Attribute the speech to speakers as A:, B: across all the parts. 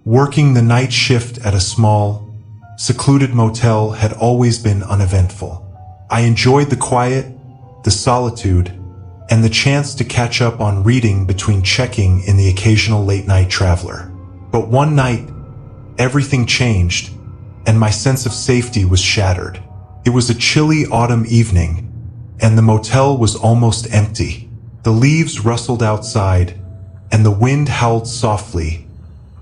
A: Working the night shift at a small, secluded motel had always been uneventful. I enjoyed the quiet, the solitude, and the chance to catch up on reading between checking in the occasional late-night traveler. But one night, everything changed, and my sense of safety was shattered. It was a chilly autumn evening, and the motel was almost empty. The leaves rustled outside, and the wind howled softly,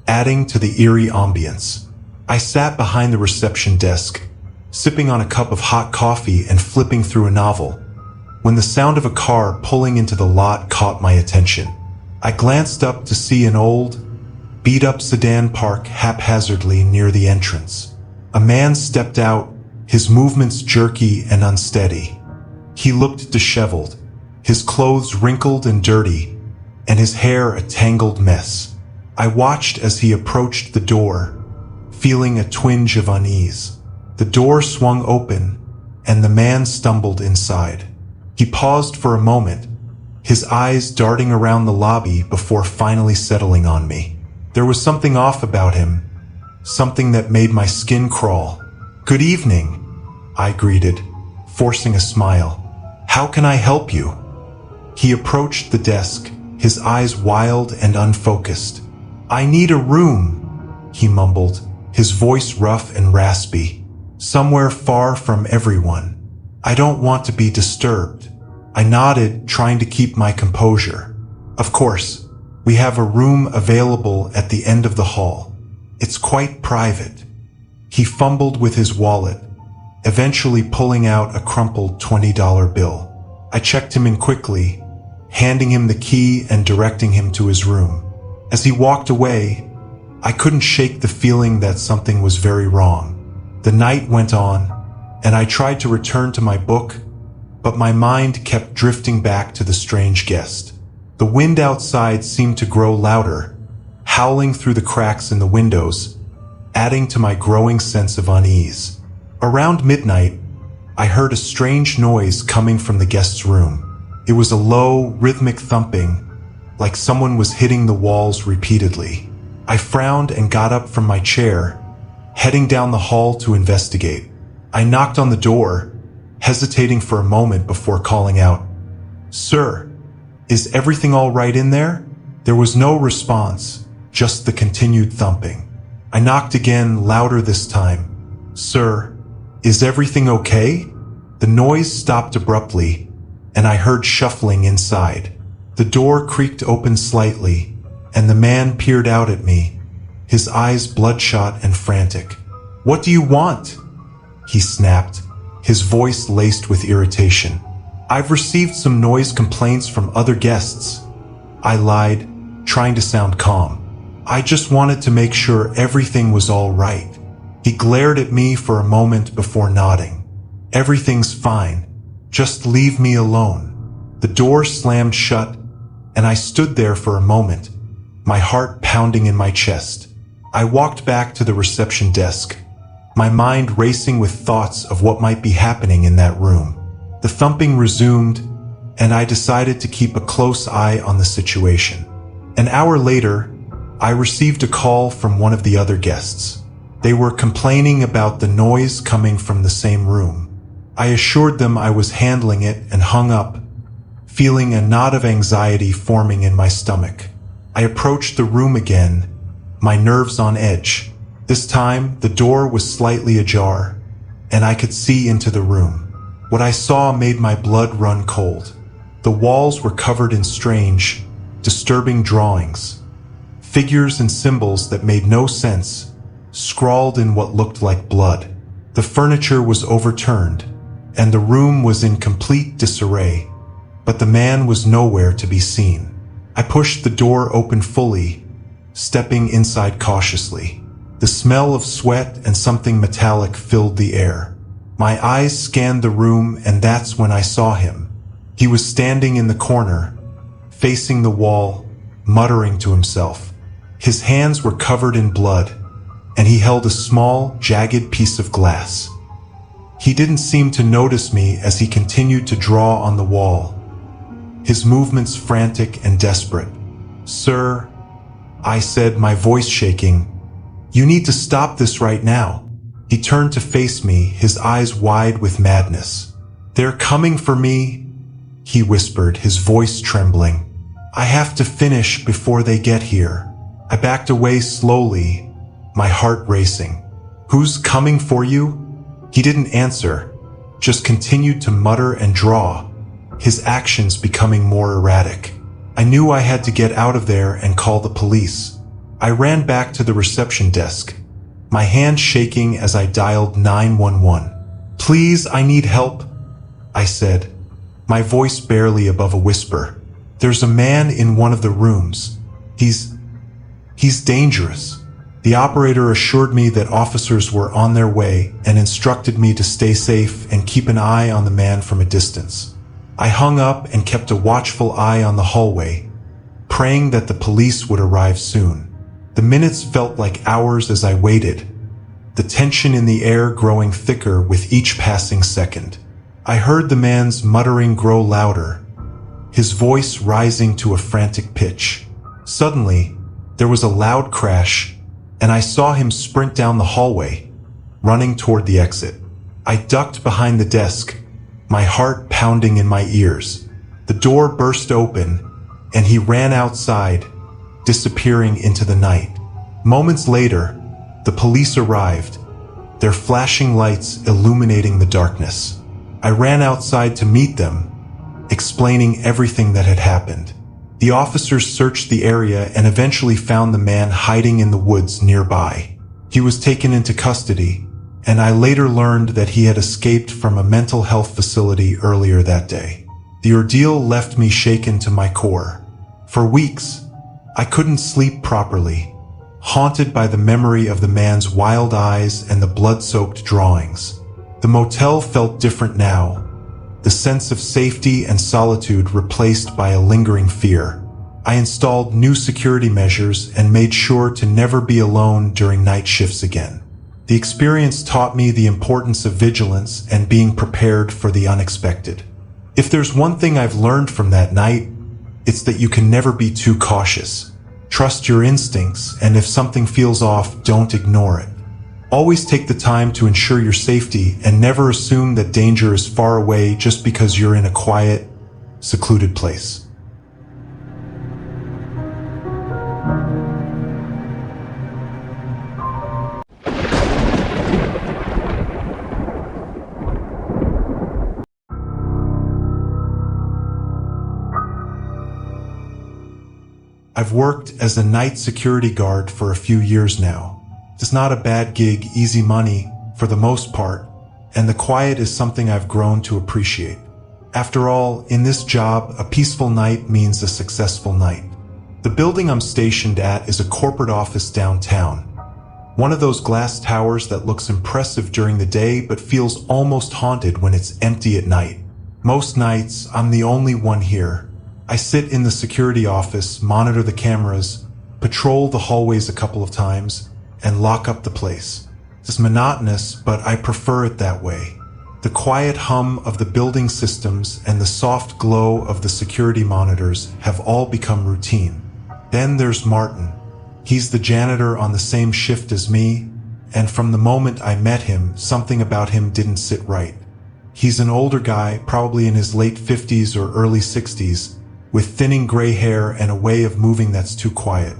A: adding to the eerie ambience. I sat behind the reception desk, sipping on a cup of hot coffee and flipping through a novel, when the sound of a car pulling into the lot caught my attention. I glanced up to see an old, beat-up sedan park haphazardly near the entrance. A man stepped out, his movements jerky and unsteady. He looked disheveled, his clothes wrinkled and dirty, and his hair a tangled mess. I watched as he approached the door, feeling a twinge of unease. The door swung open, and the man stumbled inside. He paused for a moment, his eyes darting around the lobby before finally settling on me. There was something off about him, something that made my skin crawl. "Good evening," I greeted, forcing a smile. "How can I help you?" He approached the desk, his eyes wild and unfocused. "I need a room," he mumbled, his voice rough and raspy. "Somewhere far from everyone. I don't want to be disturbed." I nodded, trying to keep my composure. "Of course, we have a room available at the end of the hall. It's quite private." He fumbled with his wallet, eventually pulling out a crumpled $20 bill. I checked him in quickly, handing him the key and directing him to his room. As he walked away, I couldn't shake the feeling that something was very wrong. The night went on, and I tried to return to my book, but my mind kept drifting back to the strange guest. The wind outside seemed to grow louder, howling through the cracks in the windows, adding to my growing sense of unease. Around midnight, I heard a strange noise coming from the guest's room. It was a low, rhythmic thumping, like someone was hitting the walls repeatedly. I frowned and got up from my chair, heading down the hall to investigate. I knocked on the door, hesitating for a moment before calling out, "Sir, is everything all right in there?" There was no response, just the continued thumping. I knocked again, louder this time. "Sir, is everything okay?" The noise stopped abruptly, and I heard shuffling inside. The door creaked open slightly, and the man peered out at me, his eyes bloodshot and frantic. "What do you want?" he snapped, his voice laced with irritation. "I've received some noise complaints from other guests," I lied, trying to sound calm. "I just wanted to make sure everything was all right." He glared at me for a moment before nodding. "Everything's fine. Just leave me alone." The door slammed shut, and I stood there for a moment, my heart pounding in my chest. I walked back to the reception desk, my mind racing with thoughts of what might be happening in that room. The thumping resumed, and I decided to keep a close eye on the situation. An hour later, I received a call from one of the other guests. They were complaining about the noise coming from the same room. I assured them I was handling it and hung up, feeling a knot of anxiety forming in my stomach. I approached the room again, my nerves on edge. This time, the door was slightly ajar, and I could see into the room. What I saw made my blood run cold. The walls were covered in strange, disturbing drawings. Figures and symbols that made no sense, scrawled in what looked like blood. The furniture was overturned, and the room was in complete disarray, but the man was nowhere to be seen. I pushed the door open fully, stepping inside cautiously. The smell of sweat and something metallic filled the air. My eyes scanned the room, and that's when I saw him. He was standing in the corner, facing the wall, muttering to himself. His hands were covered in blood, and he held a small, jagged piece of glass. He didn't seem to notice me as he continued to draw on the wall, his movements frantic and desperate. "Sir," I said, my voice shaking, "you need to stop this right now." He turned to face me, his eyes wide with madness. "They're coming for me," he whispered, his voice trembling. "I have to finish before they get here." I backed away slowly, my heart racing. "Who's coming for you?" He didn't answer, just continued to mutter and draw, his actions becoming more erratic. I knew I had to get out of there and call the police. I ran back to the reception desk, my hand shaking as I dialed 911. "Please, I need help," I said, my voice barely above a whisper. "There's a man in one of the rooms. He's dangerous." The operator assured me that officers were on their way and instructed me to stay safe and keep an eye on the man from a distance. I hung up and kept a watchful eye on the hallway, praying that the police would arrive soon. The minutes felt like hours as I waited, the tension in the air growing thicker with each passing second. I heard the man's muttering grow louder, his voice rising to a frantic pitch. Suddenly, there was a loud crash, and I saw him sprint down the hallway, running toward the exit. I ducked behind the desk, my heart pounding in my ears. The door burst open, and he ran outside, disappearing into the night. Moments later, the police arrived, their flashing lights illuminating the darkness. I ran outside to meet them, explaining everything that had happened. The officers searched the area and eventually found the man hiding in the woods nearby. He was taken into custody, and I later learned that he had escaped from a mental health facility earlier that day. The ordeal left me shaken to my core. For weeks, I couldn't sleep properly, haunted by the memory of the man's wild eyes and the blood-soaked drawings. The motel felt different now, the sense of safety and solitude replaced by a lingering fear. I installed new security measures and made sure to never be alone during night shifts again. The experience taught me the importance of vigilance and being prepared for the unexpected. If there's one thing I've learned from that night, it's that you can never be too cautious. Trust your instincts, and if something feels off, don't ignore it. Always take the time to ensure your safety and never assume that danger is far away just because you're in a quiet, secluded place. I've worked as a night security guard for a few years now. It's not a bad gig, easy money, for the most part, and the quiet is something I've grown to appreciate. After all, in this job, a peaceful night means a successful night. The building I'm stationed at is a corporate office downtown. One of those glass towers that looks impressive during the day but feels almost haunted when it's empty at night. Most nights, I'm the only one here. I sit in the security office, monitor the cameras, patrol the hallways a couple of times, and lock up the place. It's monotonous, but I prefer it that way. The quiet hum of the building systems and the soft glow of the security monitors have all become routine. Then there's Martin. He's the janitor on the same shift as me, and from the moment I met him, something about him didn't sit right. He's an older guy, probably in his late 50s or early 60s, with thinning gray hair and a way of moving that's too quiet.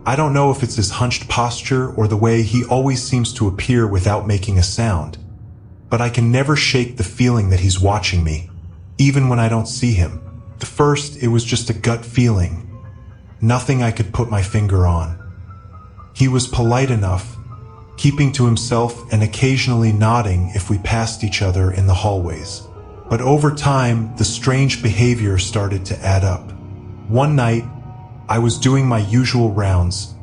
A: I don't know if it's his hunched posture or the way he always seems to appear without making a sound, but I can never shake the feeling that he's watching me, even when I don't see him. At first, it was just a gut feeling, nothing I could put my finger on. He was polite enough, keeping to himself and occasionally nodding if we passed each other in the hallways. But over time, the strange behavior started to add up. One night, I was doing my usual rounds,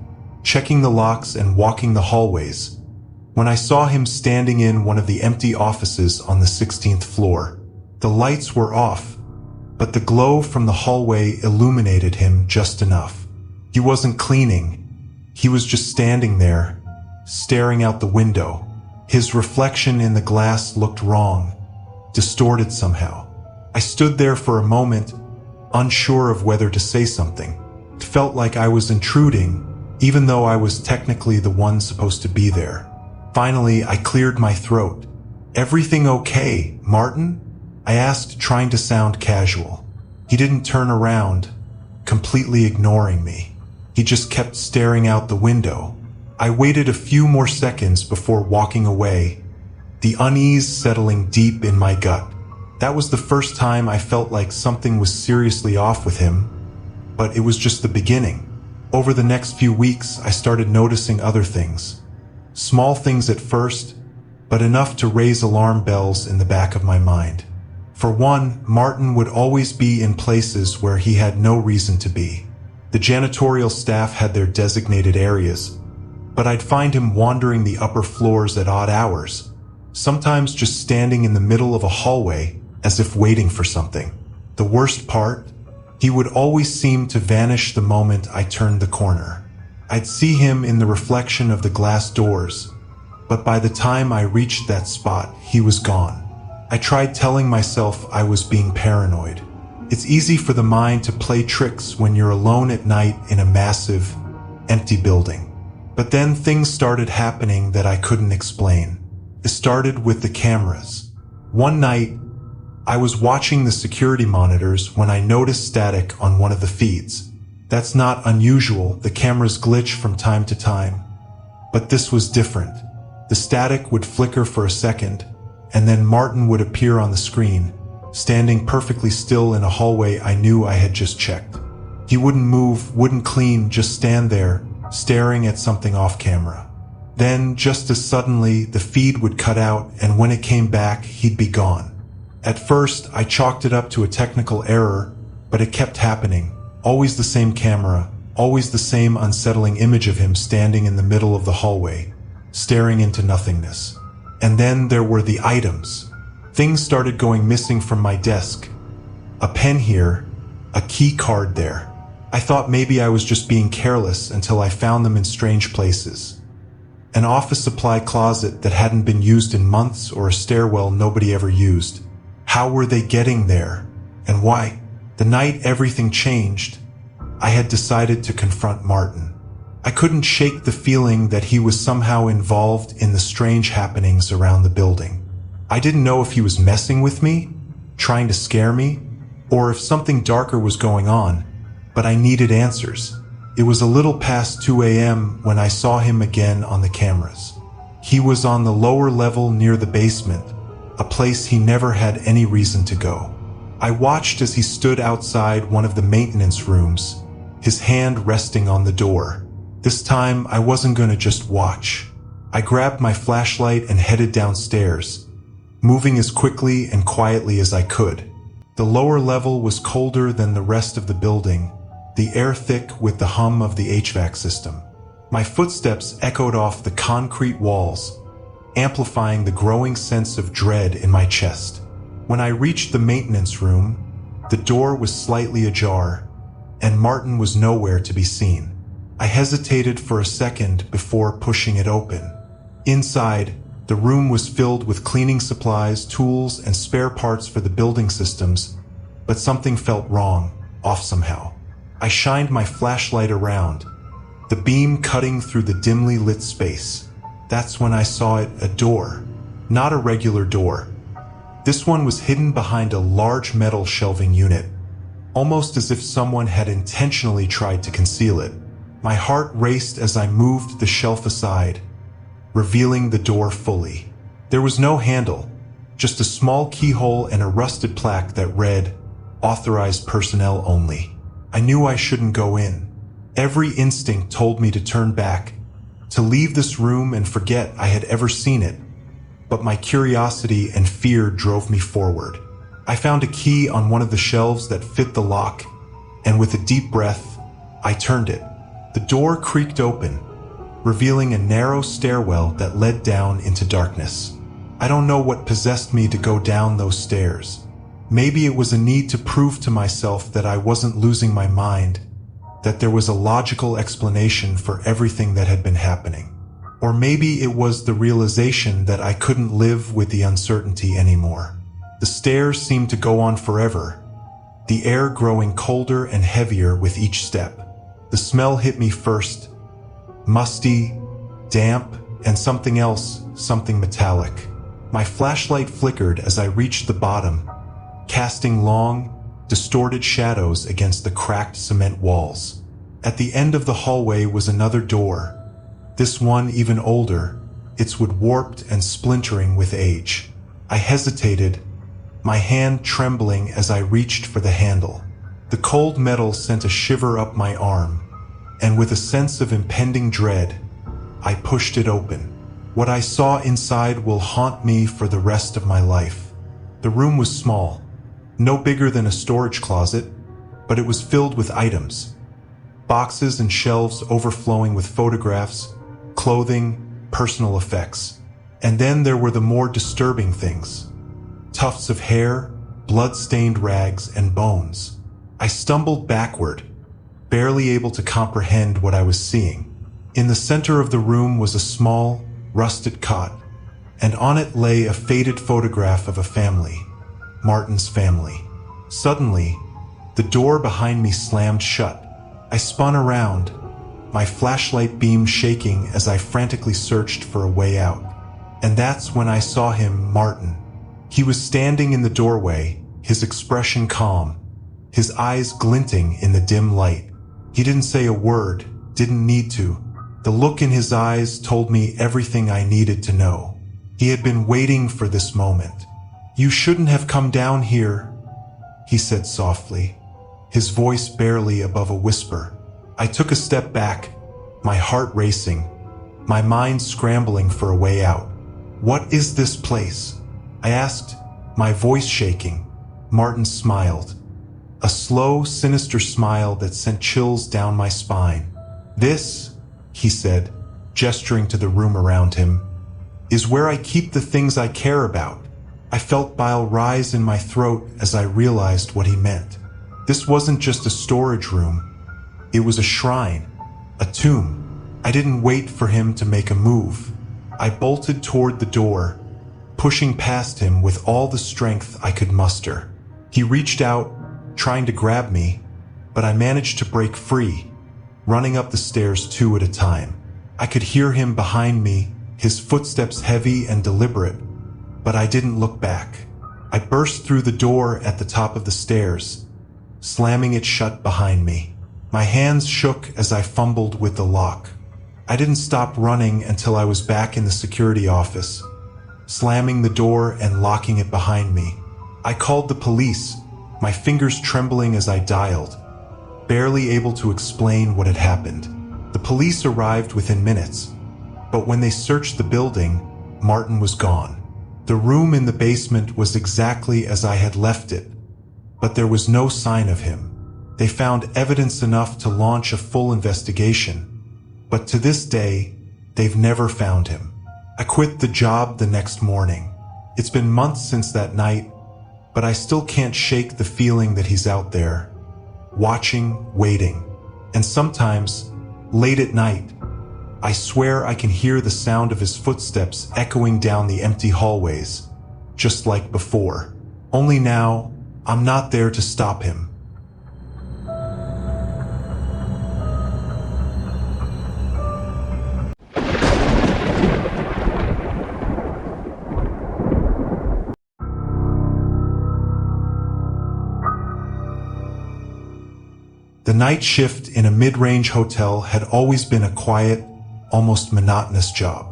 A: checking the locks and walking the hallways, when I saw him standing in one of the empty offices on the 16th floor. The lights were off, but the glow from the hallway illuminated him just enough. He wasn't cleaning. He was just standing there, staring out the window, His reflection in the glass looked wrong, distorted somehow. I stood there for a moment, unsure of whether to say something. It felt like I was intruding, even though I was technically the one supposed to be there. Finally, I cleared my throat. "Everything okay, Martin?" I asked, trying to sound casual. He didn't turn around, completely ignoring me. He just kept staring out the window. I waited a few more seconds before walking away, the unease settling deep in my gut. That was the first time I felt like something was seriously off with him, but it was just the beginning. Over the next few weeks, I started noticing other things. Small things at first, but enough to raise alarm bells in the back of my mind. For one, Martin would always be in places where he had no reason to be. The janitorial staff had their designated areas, but I'd find him wandering the upper floors at odd hours, sometimes just standing in the middle of a hallway as if waiting for something. The worst part? He would always seem to vanish the moment I turned the corner. I'd see him in the reflection of the glass doors, but by the time I reached that spot, he was gone. I tried telling myself I was being paranoid. It's easy for the mind to play tricks when you're alone at night in a massive, empty building. But then things started happening that I couldn't explain. It started with the cameras. One night, I was watching the security monitors when I noticed static on one of the feeds. That's not unusual, the cameras glitch from time to time. But this was different. The static would flicker for a second, and then Martin would appear on the screen, standing perfectly still in a hallway I knew I had just checked. He wouldn't move, wouldn't clean, just stand there, staring at something off camera. Then, just as suddenly, the feed would cut out, and when it came back, he'd be gone. At first, I chalked it up to a technical error, but it kept happening. Always the same camera, always the same unsettling image of him standing in the middle of the hallway, staring into nothingness. And then there were the items. Things started going missing from my desk. A pen here, a key card there. I thought maybe I was just being careless until I found them in strange places. An office supply closet that hadn't been used in months, or a stairwell nobody ever used. How were they getting there? And why? The night everything changed, I had decided to confront Martin. I couldn't shake the feeling that he was somehow involved in the strange happenings around the building. I didn't know if he was messing with me, trying to scare me, or if something darker was going on, but I needed answers. It was a little past 2 a.m. when I saw him again on the cameras. He was on the lower level near the basement, a place he never had any reason to go. I watched as he stood outside one of the maintenance rooms, his hand resting on the door. This time, I wasn't going to just watch. I grabbed my flashlight and headed downstairs, moving as quickly and quietly as I could. The lower level was colder than the rest of the building, the air thick with the hum of the HVAC system. My footsteps echoed off the concrete walls, amplifying the growing sense of dread in my chest. When I reached the maintenance room, the door was slightly ajar, and Martin was nowhere to be seen. I hesitated for a second before pushing it open. Inside, the room was filled with cleaning supplies, tools, and spare parts for the building systems, but something felt wrong, off somehow. I shined my flashlight around, the beam cutting through the dimly lit space. That's when I saw it, a door. Not a regular door. This one was hidden behind a large metal shelving unit, almost as if someone had intentionally tried to conceal it. My heart raced as I moved the shelf aside, revealing the door fully. There was no handle, just a small keyhole and a rusted plaque that read, "Authorized personnel only." I knew I shouldn't go in. Every instinct told me to turn back, to leave this room and forget I had ever seen it. But my curiosity and fear drove me forward. I found a key on one of the shelves that fit the lock, and with a deep breath, I turned it. The door creaked open, revealing a narrow stairwell that led down into darkness. I don't know what possessed me to go down those stairs. Maybe it was a need to prove to myself that I wasn't losing my mind, that there was a logical explanation for everything that had been happening. Or maybe it was the realization that I couldn't live with the uncertainty anymore. The stairs seemed to go on forever, the air growing colder and heavier with each step. The smell hit me first, musty, damp, and something else, something metallic. My flashlight flickered as I reached the bottom, casting long, distorted shadows against the cracked cement walls. At the end of the hallway was another door, this one even older, its wood warped and splintering with age. I hesitated, my hand trembling as I reached for the handle. The cold metal sent a shiver up my arm, and with a sense of impending dread, I pushed it open. What I saw inside will haunt me for the rest of my life. The room was small, no bigger than a storage closet, but it was filled with items. Boxes and shelves overflowing with photographs, clothing, personal effects. And then there were the more disturbing things. Tufts of hair, blood-stained rags, and bones. I stumbled backward, barely able to comprehend what I was seeing. In the center of the room was a small, rusted cot, and on it lay a faded photograph of a family, Martin's family. Suddenly, the door behind me slammed shut. I spun around, my flashlight beam shaking as I frantically searched for a way out. And that's when I saw him, Martin. He was standing in the doorway, his expression calm, his eyes glinting in the dim light. He didn't say a word, didn't need to. The look in his eyes told me everything I needed to know. He had been waiting for this moment. "You shouldn't have come down here," he said softly, his voice barely above a whisper. I took a step back, my heart racing, my mind scrambling for a way out. "What is this place?" I asked, my voice shaking. Martin smiled, a slow, sinister smile that sent chills down my spine. "This," he said, gesturing to the room around him, "is where I keep the things I care about." I felt bile rise in my throat as I realized what he meant. This wasn't just a storage room. It was a shrine, a tomb. I didn't wait for him to make a move. I bolted toward the door, pushing past him with all the strength I could muster. He reached out, trying to grab me, but I managed to break free, running up the stairs 2 at a time. I could hear him behind me, his footsteps heavy and deliberate, but I didn't look back. I burst through the door at the top of the stairs, slamming it shut behind me. My hands shook as I fumbled with the lock. I didn't stop running until I was back in the security office, slamming the door and locking it behind me. I called the police, my fingers trembling as I dialed, barely able to explain what had happened. The police arrived within minutes, but when they searched the building, Martin was gone. The room in the basement was exactly as I had left it, but there was no sign of him. They found evidence enough to launch a full investigation, but to this day, they've never found him. I quit the job the next morning. It's been months since that night, but I still can't shake the feeling that he's out there, watching, waiting. And sometimes, late at night, I swear I can hear the sound of his footsteps echoing down the empty hallways, just like before. Only now, I'm not there to stop him. The night shift in a mid-range hotel had always been a quiet, almost monotonous job.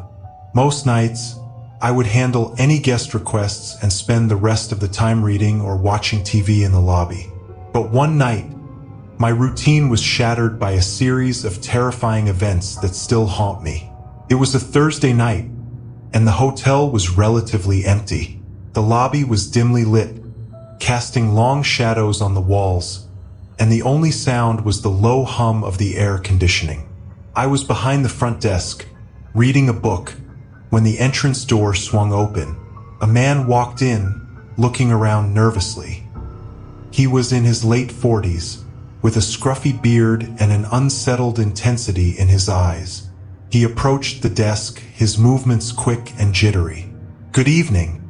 A: Most nights, I would handle any guest requests and spend the rest of the time reading or watching TV in the lobby. But one night, my routine was shattered by a series of terrifying events that still haunt me. It was a Thursday night, and the hotel was relatively empty. The lobby was dimly lit, casting long shadows on the walls, and the only sound was the low hum of the air conditioning. I was behind the front desk, reading a book, when the entrance door swung open. A man walked in, looking around nervously. He was in his late 40s, with a scruffy beard and an unsettled intensity in his eyes. He approached the desk, his movements quick and jittery. "Good evening."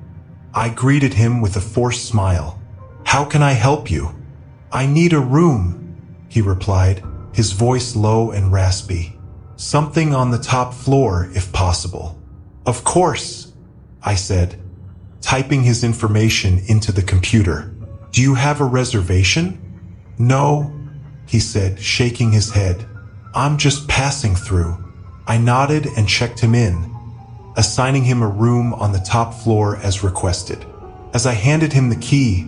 A: I greeted him with a forced smile. "How can I help you?" "I need a room," he replied, his voice low and raspy. "Something on the top floor, if possible." "Of course," I said, typing his information into the computer. "Do you have a reservation?" "No," he said, shaking his head. "I'm just passing through." I nodded and checked him in, assigning him a room on the top floor as requested. As I handed him the key,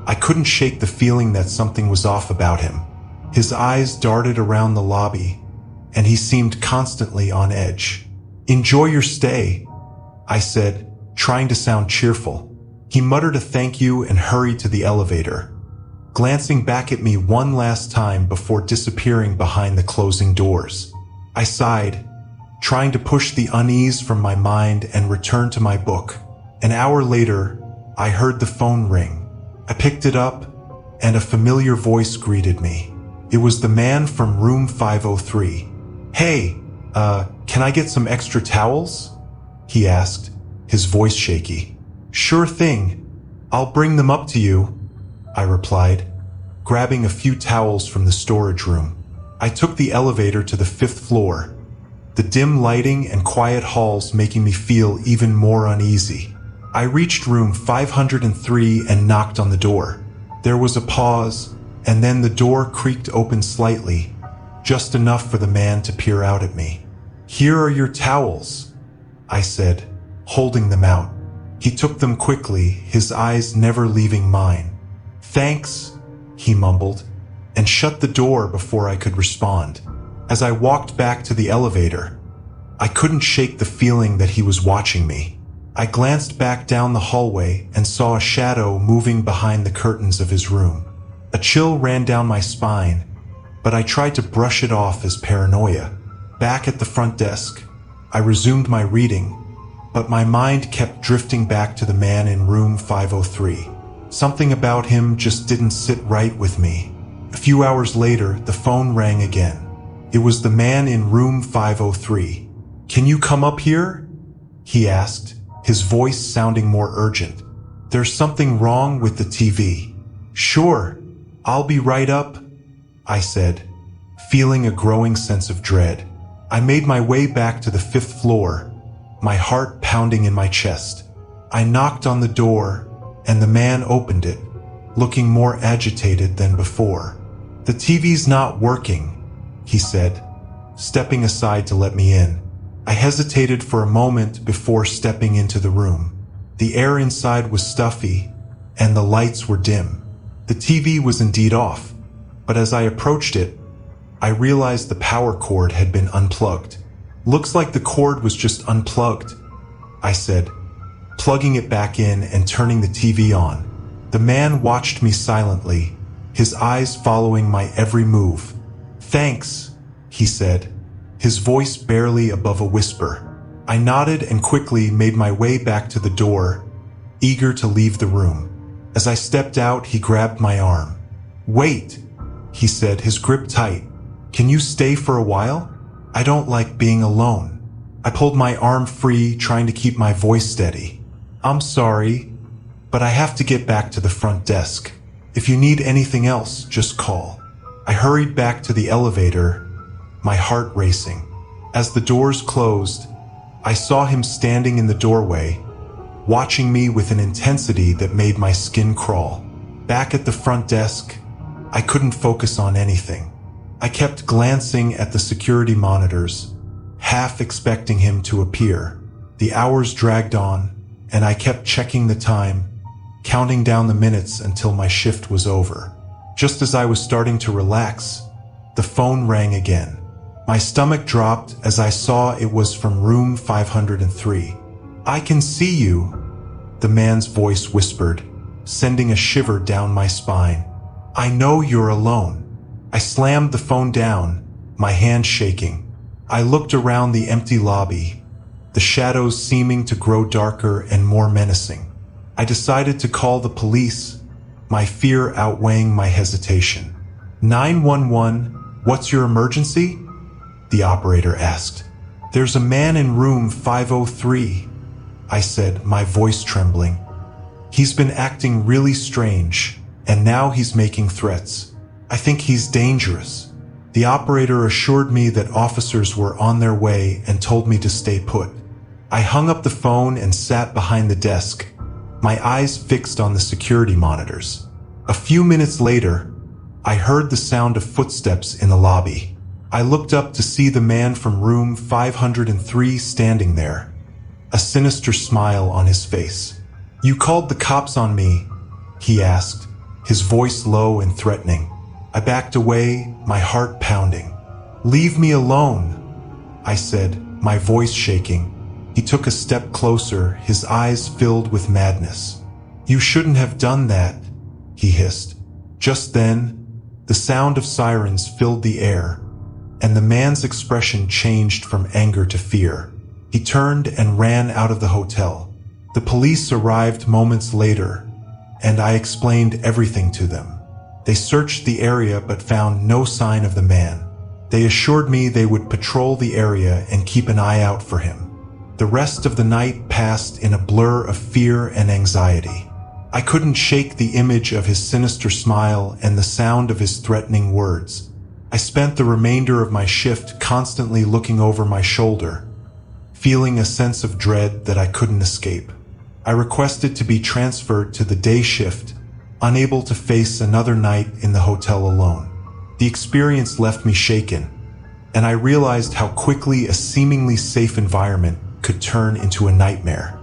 A: I couldn't shake the feeling that something was off about him. His eyes darted around the lobby, and he seemed constantly on edge. "Enjoy your stay," I said, trying to sound cheerful. He muttered a thank you and hurried to the elevator, glancing back at me one last time before disappearing behind the closing doors. I sighed, trying to push the unease from my mind and return to my book. An hour later, I heard the phone ring. I picked it up, and a familiar voice greeted me. It was the man from room 503. "Hey, can I get some extra towels?" he asked, his voice shaky. "Sure thing. I'll bring them up to you," I replied, grabbing a few towels from the storage room. I took the elevator to the 5th floor, the dim lighting and quiet halls making me feel even more uneasy. I reached room 503 and knocked on the door. There was a pause, and then the door creaked open slightly, just enough for the man to peer out at me. "Here are your towels," I said, holding them out. He took them quickly, his eyes never leaving mine. "Thanks," he mumbled, and shut the door before I could respond. As I walked back to the elevator, I couldn't shake the feeling that he was watching me. I glanced back down the hallway and saw a shadow moving behind the curtains of his room. A chill ran down my spine, but I tried to brush it off as paranoia. Back at the front desk, I resumed my reading, but my mind kept drifting back to the man in room 503. Something about him just didn't sit right with me. A few hours later, the phone rang again. It was the man in room 503. "Can you come up here?" he asked, his voice sounding more urgent. "There's something wrong with the TV." "Sure, I'll be right up," I said, feeling a growing sense of dread. I made my way back to the 5th floor, my heart pounding in my chest. I knocked on the door, and the man opened it, looking more agitated than before. "The TV's not working," he said, stepping aside to let me in. I hesitated for a moment before stepping into the room. The air inside was stuffy, and the lights were dim. The TV was indeed off, but as I approached it, I realized the power cord had been unplugged. "Looks like the cord was just unplugged," I said, plugging it back in and turning the TV on. The man watched me silently, his eyes following my every move. "Thanks," he said, his voice barely above a whisper. I nodded and quickly made my way back to the door, eager to leave the room. As I stepped out, he grabbed my arm. "Wait," he said, his grip tight. "Can you stay for a while? I don't like being alone." I pulled my arm free, trying to keep my voice steady. "I'm sorry, but I have to get back to the front desk. If you need anything else, just call." I hurried back to the elevator, my heart racing. As the doors closed, I saw him standing in the doorway, watching me with an intensity that made my skin crawl. Back at the front desk, I couldn't focus on anything. I kept glancing at the security monitors, half expecting him to appear. The hours dragged on, and I kept checking the time, counting down the minutes until my shift was over. Just as I was starting to relax, the phone rang again. My stomach dropped as I saw it was from room 503. "I can see you," the man's voice whispered, sending a shiver down my spine. "I know you're alone." I slammed the phone down, my hand shaking. I looked around the empty lobby, the shadows seeming to grow darker and more menacing. I decided to call the police, my fear outweighing my hesitation. 911, what's your emergency?" the operator asked. "There's a man in room 503, I said, my voice trembling. "He's been acting really strange, and now he's making threats. I think he's dangerous." The operator assured me that officers were on their way and told me to stay put. I hung up the phone and sat behind the desk, my eyes fixed on the security monitors. A few minutes later, I heard the sound of footsteps in the lobby. I looked up to see the man from room 503 standing there, a sinister smile on his face. "You called the cops on me?" he asked, his voice low and threatening. I backed away, my heart pounding. "Leave me alone," I said, my voice shaking. He took a step closer, his eyes filled with madness. "You shouldn't have done that," he hissed. Just then, the sound of sirens filled the air, and the man's expression changed from anger to fear. He turned and ran out of the hotel. The police arrived moments later, and I explained everything to them. They searched the area but found no sign of the man. They assured me they would patrol the area and keep an eye out for him. The rest of the night passed in a blur of fear and anxiety. I couldn't shake the image of his sinister smile and the sound of his threatening words. I spent the remainder of my shift constantly looking over my shoulder, feeling a sense of dread that I couldn't escape. I requested to be transferred to the day shift, unable to face another night in the hotel alone. The experience left me shaken, and I realized how quickly a seemingly safe environment could turn into a nightmare.